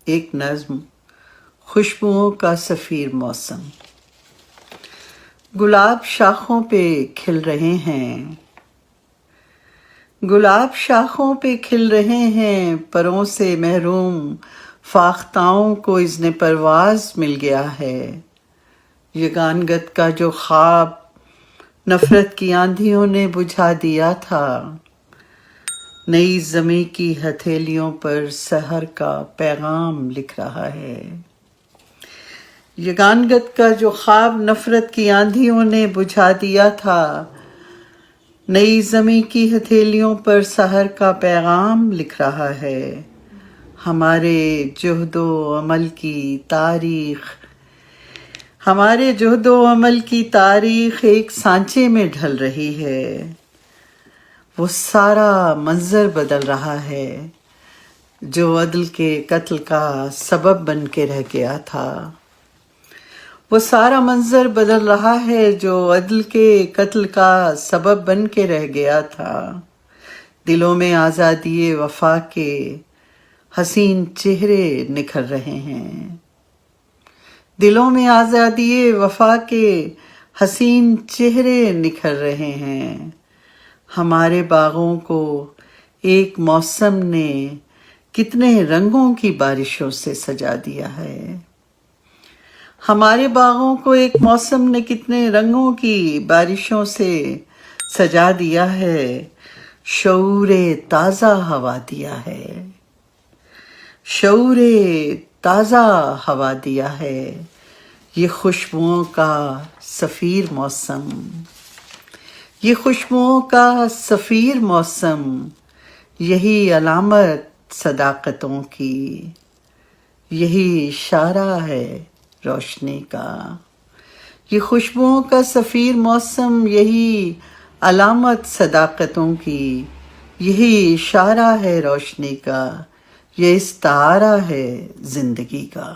ایک نظم، خوشبوؤں کا سفیر موسم۔ گلاب شاخوں پہ کھل رہے ہیں، گلاب شاخوں پہ کھل رہے ہیں، پروں سے محروم فاختاؤں کو اذن پرواز مل گیا ہے۔ یگانگت کا جو خواب نفرت کی آندھیوں نے بجھا دیا تھا، نئی زمیں کی ہتھیلیوں پر سحر کا پیغام لکھ رہا ہے۔ یگانگت کا جو خواب نفرت کی آندھیوں نے بجھا دیا تھا، نئی زمیں کی ہتھیلیوں پر سحر کا پیغام لکھ رہا ہے۔ ہمارے جہد و عمل کی تاریخ، ہمارے جہد و عمل کی تاریخ ایک سانچے میں ڈھل رہی ہے۔ وہ سارا منظر بدل رہا ہے جو عدل کے قتل کا سبب بن کے رہ گیا تھا۔ وہ سارا منظر بدل رہا ہے جو عدل کے قتل کا سبب بن کے رہ گیا تھا۔ دلوں میں آزادی وفا کے حسین چہرے نکھر رہے ہیں، دلوں میں آزادی وفا کے حسین چہرے نکھر رہے ہیں۔ ہمارے باغوں کو ایک موسم نے کتنے رنگوں کی بارشوں سے سجا دیا ہے۔ ہمارے باغوں کو ایک موسم نے کتنے رنگوں کی بارشوں سے سجا دیا ہے۔ شعور تازہ ہوا دیا ہے، شعور تازہ ہوا دیا ہے، یہ خوشبوؤں کا سفیر موسم، یہ خوشبوؤں کا سفیر موسم، یہی علامت صداقتوں کی، یہی اشارہ ہے روشنی کا۔ یہ خوشبوؤں کا سفیر موسم، یہی علامت صداقتوں کی، یہی اشارہ ہے روشنی کا، یہ استعارہ ہے زندگی کا۔